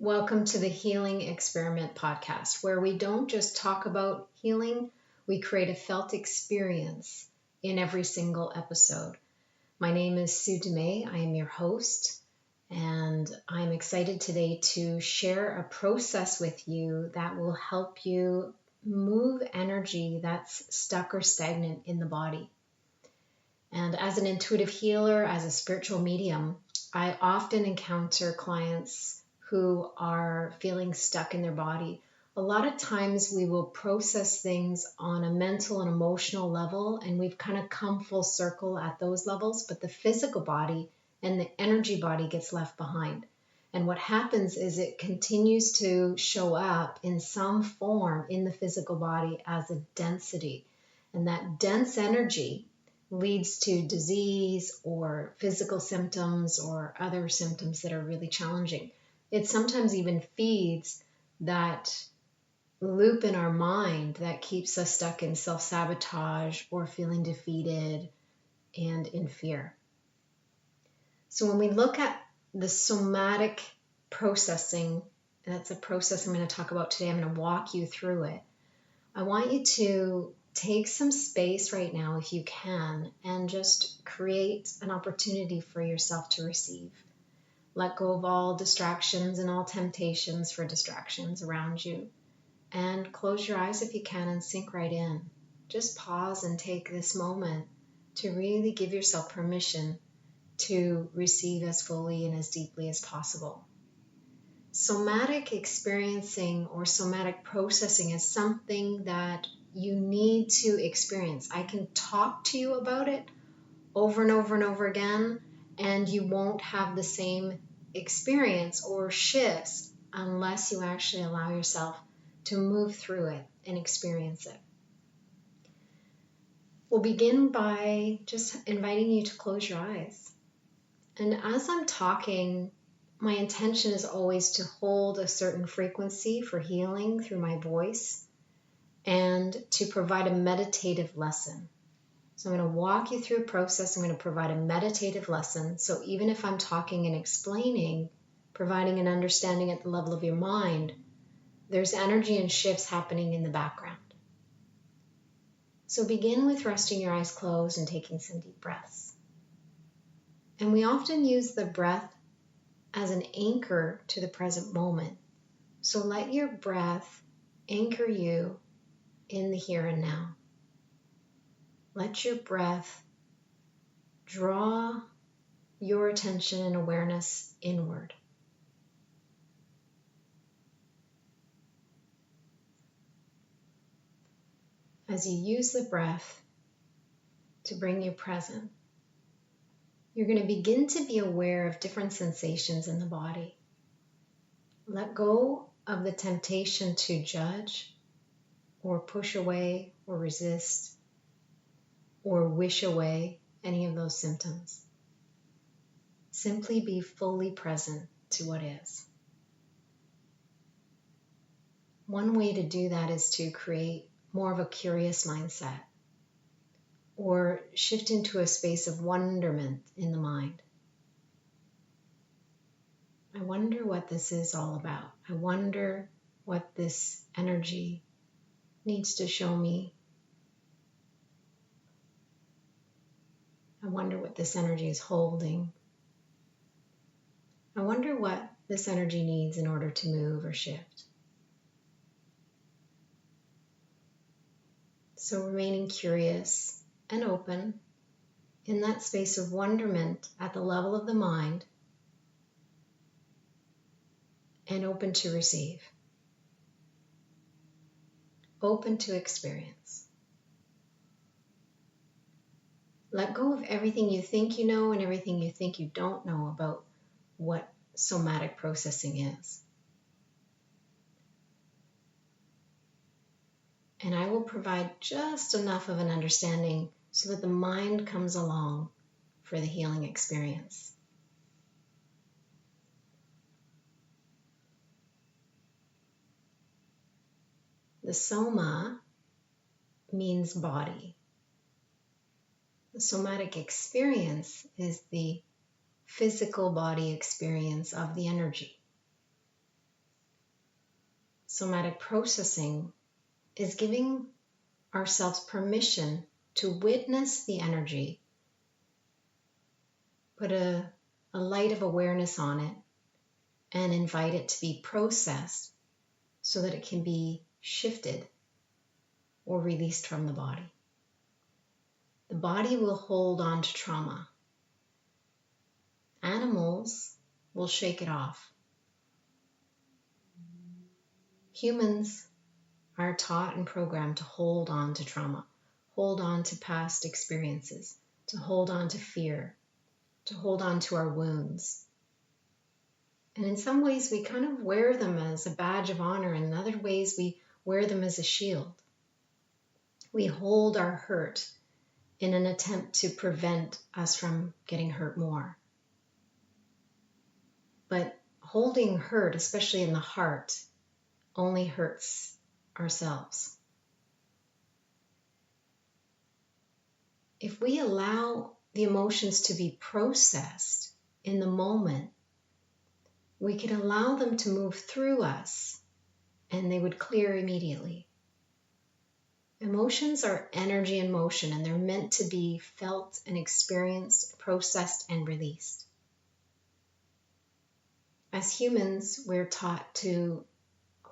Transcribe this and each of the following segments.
Welcome to the Healing Experiment podcast, where we don't just talk about healing, we create a felt experience in every single episode. My name is Sue Dumais. I am your host, and I'm excited today to share a process with you that will help you move energy that's stuck or stagnant in the body. And as an intuitive healer, as a spiritual medium, I often encounter clients who are feeling stuck in their body. A lot of times we will process things on a mental and emotional level, and we've kind of come full circle at those levels, but the physical body and the energy body gets left behind. And what happens is it continues to show up in some form in the physical body as a density. And that dense energy leads to disease or physical symptoms or other symptoms that are really challenging. It sometimes even feeds that loop in our mind that keeps us stuck in self-sabotage or feeling defeated and in fear. So when we look at the somatic processing, and that's a process I'm going to talk about today, I'm going to walk you through it. I want you to take some space right now, if you can, and just create an opportunity for yourself to receive. Let go of all distractions and all temptations for distractions around you. And close your eyes if you can and sink right in. Just pause and take this moment to really give yourself permission to receive as fully and as deeply as possible. Somatic experiencing or somatic processing is something that you need to experience. I can talk to you about it over and over and over again, and you won't have the same experience or shifts unless you actually allow yourself to move through it and experience it. We'll begin by just inviting you to close your eyes. And as I'm talking, my intention is always to hold a certain frequency for healing through my voice and to provide a meditative lesson. So I'm going to walk you through a process. I'm going to provide a meditative lesson. So even if I'm talking and explaining, providing an understanding at the level of your mind, there's energy and shifts happening in the background. So begin with resting your eyes closed and taking some deep breaths. And we often use the breath as an anchor to the present moment. So let your breath anchor you in the here and now. Let your breath draw your attention and awareness inward. As you use the breath to bring you present, you're going to begin to be aware of different sensations in the body. Let go of the temptation to judge or push away or resist or wish away any of those symptoms. Simply be fully present to what is. One way to do that is to create more of a curious mindset or shift into a space of wonderment in the mind. I wonder what this is all about. I wonder what this energy needs to show me. I wonder what this energy is holding. I wonder what this energy needs in order to move or shift. So remaining curious and open in that space of wonderment at the level of the mind and open to receive. Open to experience. Let go of everything you think you know and everything you think you don't know about what somatic processing is. And I will provide just enough of an understanding so that the mind comes along for the healing experience. The soma means body. The somatic experience is the physical body experience of the energy. Somatic processing is giving ourselves permission to witness the energy, put a light of awareness on it, and invite it to be processed so that it can be shifted or released from the body. The body will hold on to trauma. Animals will shake it off. Humans are taught and programmed to hold on to trauma, hold on to past experiences, to hold on to fear, to hold on to our wounds. And in some ways, we kind of wear them as a badge of honor, and in other ways, we wear them as a shield. We hold our hurt in an attempt to prevent us from getting hurt more. But holding hurt, especially in the heart, only hurts ourselves. If we allow the emotions to be processed in the moment, we can allow them to move through us and they would clear immediately. Emotions are energy in motion, and they're meant to be felt and experienced, processed and released. As humans, we're taught to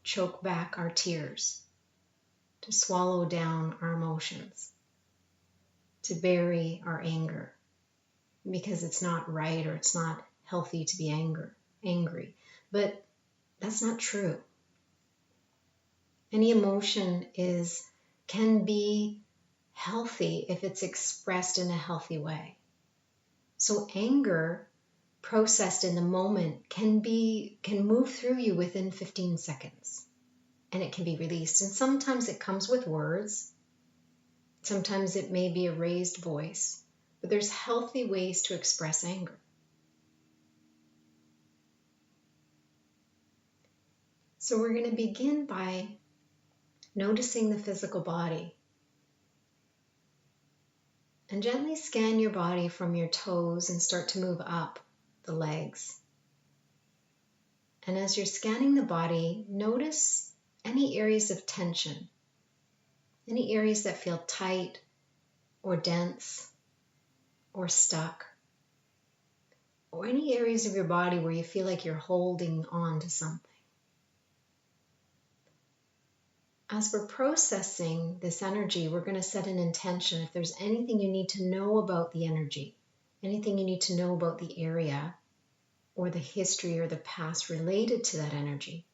choke back our tears, to swallow down our emotions, to bury our anger, because it's not right or it's not healthy to be angry. But that's not true. Any emotion can be healthy if it's expressed in a healthy way. So anger processed in the moment can move through you within 15 seconds, and it can be released. And sometimes it comes with words. Sometimes it may be a raised voice, but there's healthy ways to express anger. So we're going to begin by noticing the physical body. And gently scan your body from your toes and start to move up the legs. And as you're scanning the body, notice any areas of tension, any areas that feel tight or dense or stuck, or any areas of your body where you feel like you're holding on to something. As we're processing this energy, we're going to set an intention. If there's anything you need to know about the energy, anything you need to know about the area or the history or the past related to that energy,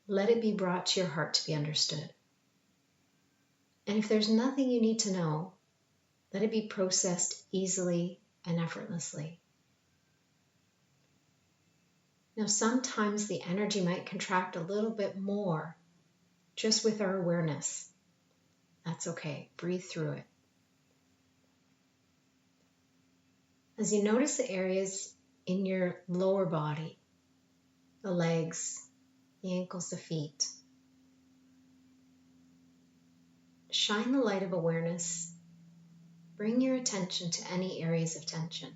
let it be brought to your heart to be understood. And if there's nothing you need to know, let it be processed easily and effortlessly. Now, sometimes the energy might contract a little bit more just with our awareness. That's okay. Breathe through it. As you notice the areas in your lower body, the legs, the ankles, the feet, shine the light of awareness. Bring your attention to any areas of tension,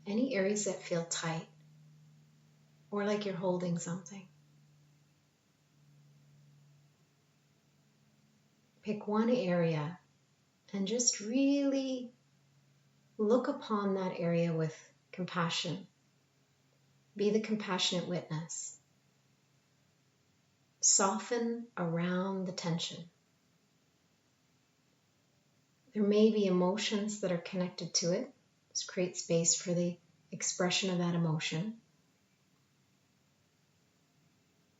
any areas that feel tight or like you're holding something. Pick one area and just really look upon that area with compassion. Be the compassionate witness. Soften around the tension. There may be emotions that are connected to it. Just create space for the expression of that emotion.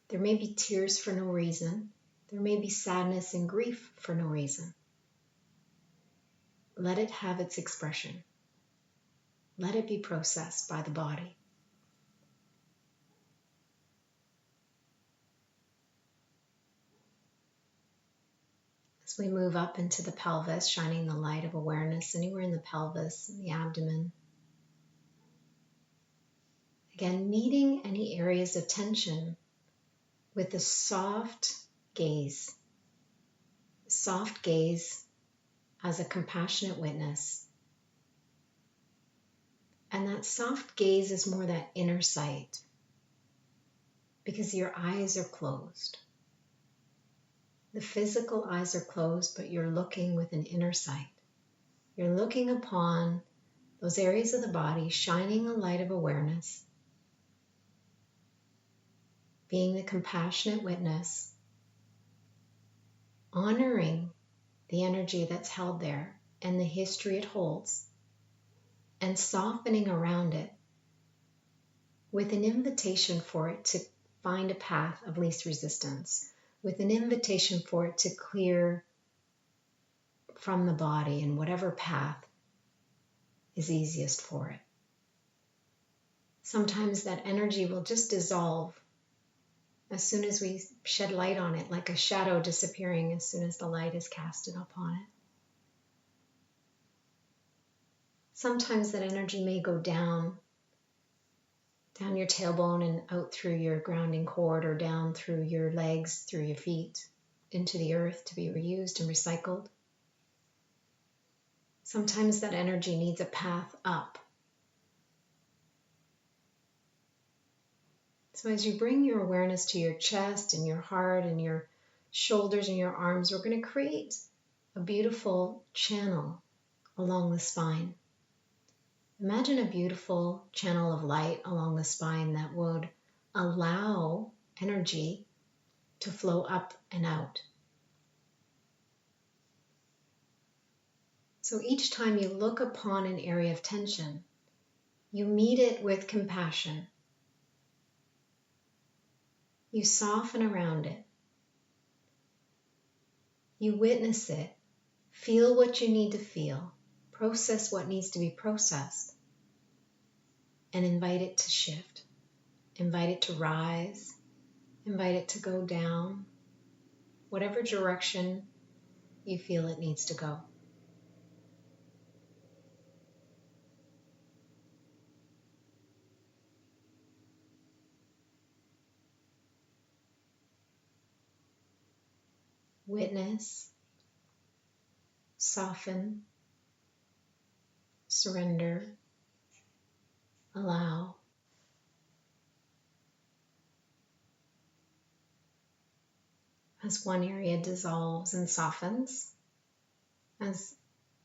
There may be tears for no reason. There may be sadness and grief for no reason. Let it have its expression. Let it be processed by the body. As we move up into the pelvis, shining the light of awareness anywhere in the pelvis and the abdomen. Again, meeting any areas of tension with a soft gaze. Soft gaze as a compassionate witness. And that soft gaze is more that inner sight. because your eyes are closed. The physical eyes are closed, but you're looking with an inner sight. You're looking upon those areas of the body, shining a light of awareness, being the compassionate witness, honoring the energy that's held there and the history it holds, and softening around it with an invitation for it to find a path of least resistance, with an invitation for it to clear from the body in whatever path is easiest for it. Sometimes that energy will just dissolve as soon as we shed light on it, like a shadow disappearing as soon as the light is casted upon it. Sometimes that energy may go down your tailbone and out through your grounding cord, or down through your legs, through your feet, into the earth to be reused and recycled. Sometimes that energy needs a path up. So as you bring your awareness to your chest and your heart and your shoulders and your arms, we're going to create a beautiful channel along the spine. Imagine a beautiful channel of light along the spine that would allow energy to flow up and out. So each time you look upon an area of tension, you meet it with compassion. You soften around it. You witness it. Feel what you need to feel. Process what needs to be processed. And invite it to shift. Invite it to rise. Invite it to go down. Whatever direction you feel it needs to go. Witness, soften, surrender, allow. As one area dissolves and softens, as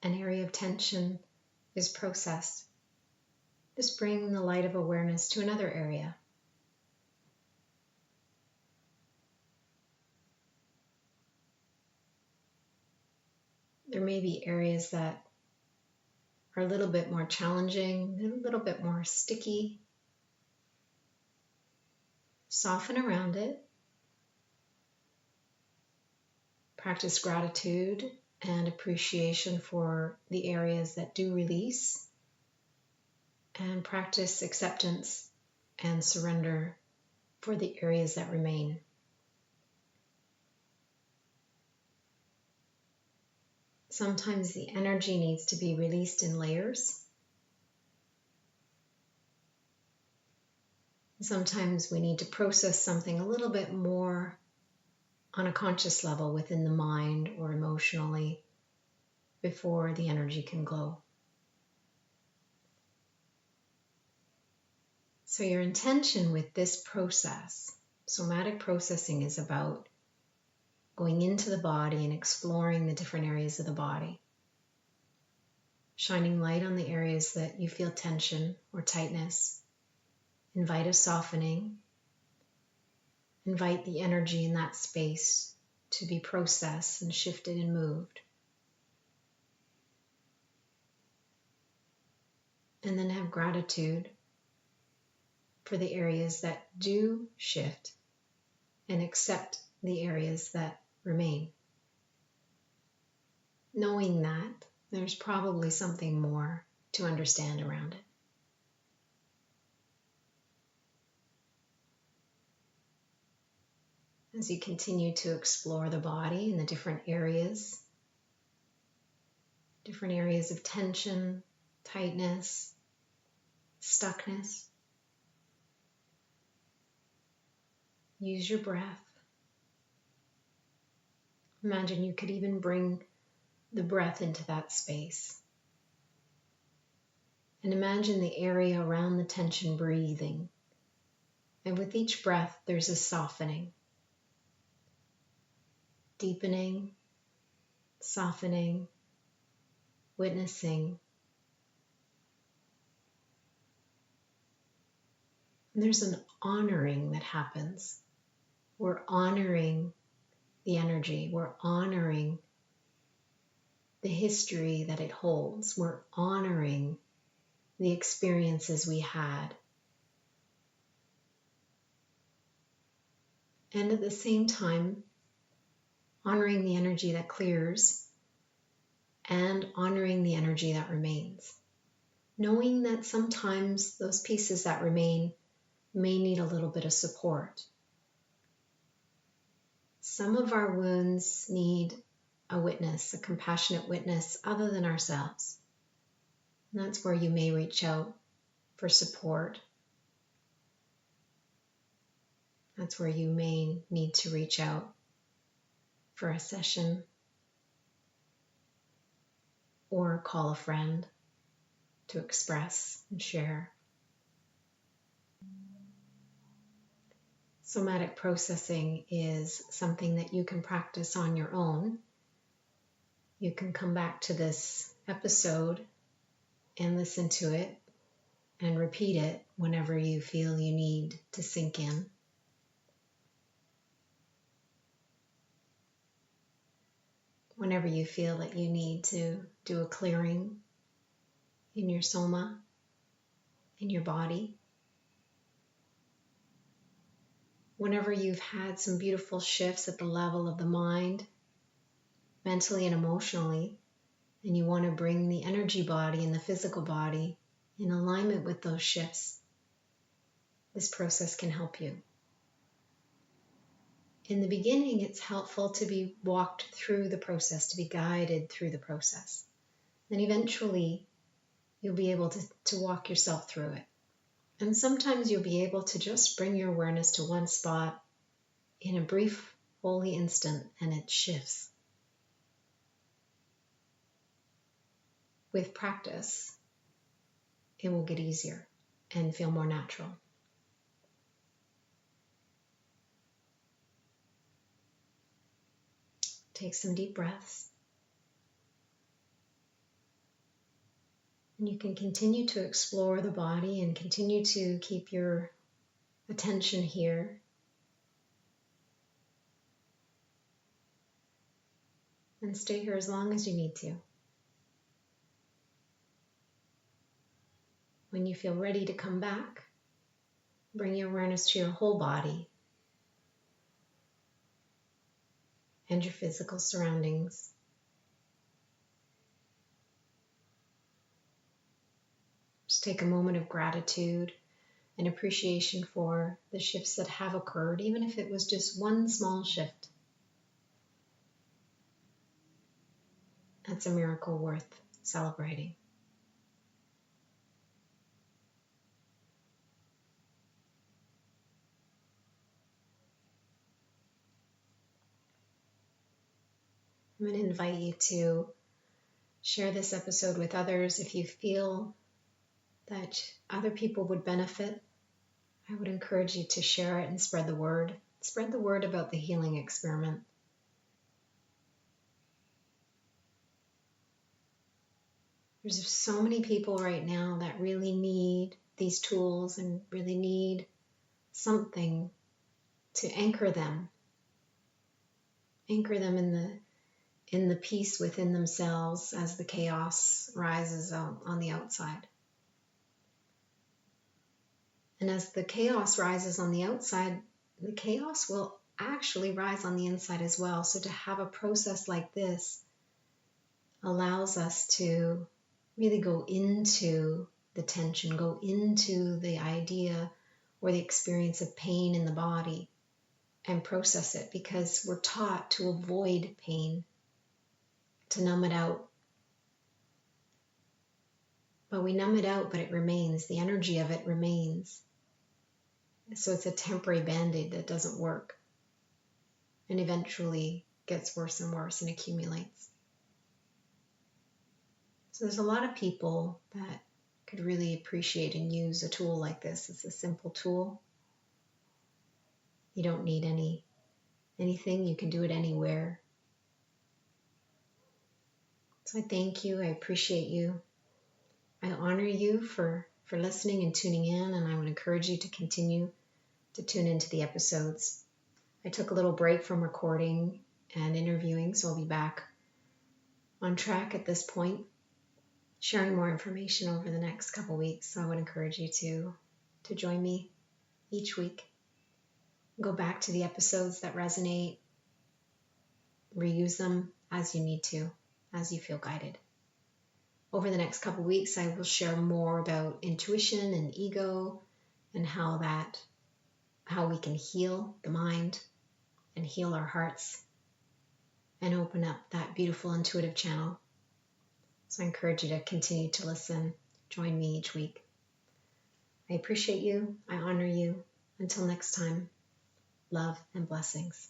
an area of tension is processed, just bring the light of awareness to another area. There may be areas that are a little bit more challenging, a little bit more sticky. Soften around it. Practice gratitude and appreciation for the areas that do release. And practice acceptance and surrender for the areas that remain. Sometimes the energy needs to be released in layers. Sometimes we need to process something a little bit more on a conscious level within the mind or emotionally before the energy can glow. So your intention with this process, somatic processing, is about going into the body and exploring the different areas of the body, shining light on the areas that you feel tension or tightness. Invite a softening. Invite the energy in that space to be processed and shifted and moved. And then have gratitude for the areas that do shift and accept the areas that remain. Knowing that there's probably something more to understand around it. As you continue to explore the body and the different areas of tension, tightness, stuckness, use your breath. Imagine you could even bring the breath into that space. And imagine the area around the tension breathing And with each breath, there's a softening, deepening, softening, witnessing. And there's an honoring that happens. We're honoring the energy. We're honoring the history that it holds. We're honoring the experiences we had. And at the same time, honoring the energy that clears and honoring the energy that remains. Knowing that sometimes those pieces that remain may need a little bit of support. Some of our wounds need a witness, a compassionate witness other than ourselves. And that's where you may reach out for support. That's where you may need to reach out for a session or call a friend to express and share. Somatic processing is something that you can practice on your own. You can come back to this episode and listen to it and repeat it whenever you feel you need to sink in. Whenever you feel that you need to do a clearing in your soma, in your body. Whenever you've had some beautiful shifts at the level of the mind, mentally and emotionally, and you want to bring the energy body and the physical body in alignment with those shifts, this process can help you. In the beginning, it's helpful to be walked through the process, to be guided through the process. Then eventually, you'll be able to walk yourself through it. And sometimes you'll be able to just bring your awareness to one spot in a brief, holy instant, and it shifts. With practice, it will get easier and feel more natural. Take some deep breaths. And you can continue to explore the body and continue to keep your attention here. And stay here as long as you need to. When you feel ready to come back, bring your awareness to your whole body and your physical surroundings. Just take a moment of gratitude and appreciation for the shifts that have occurred, even if it was just one small shift. That's a miracle worth celebrating. I'm going to invite you to share this episode with others. If you feel that other people would benefit, I would encourage you to share it and spread the word. Spread the word about the healing experiment. There's so many people right now that really need these tools and really need something to anchor them in the peace within themselves as the chaos rises on the outside. And as the chaos rises on the outside, the chaos will actually rise on the inside as well. So to have a process like this allows us to really go into the tension, go into the idea or the experience of pain in the body and process it, because we're taught to avoid pain, to numb it out. But we numb it out, but it remains. The energy of it remains. So it's a temporary band-aid that doesn't work and eventually gets worse and worse and accumulates. So there's a lot of people that could really appreciate and use a tool like this. It's a simple tool. You don't need anything. You can do it anywhere. So I thank you. I appreciate you. I honor you for listening and tuning in, and I would encourage you to continue to tune into the episodes. I took a little break from recording and interviewing, so I'll be back on track at this point, sharing more information over the next couple weeks. So I would encourage you to join me each week. Go back to the episodes that resonate, reuse them as you need to, as you feel guided. Over the next couple weeks, I will share more about intuition and ego and how we can heal the mind and heal our hearts and open up that beautiful intuitive channel. So I encourage you to continue to listen. Join me each week. I appreciate you. I honor you. Until next time, love and blessings.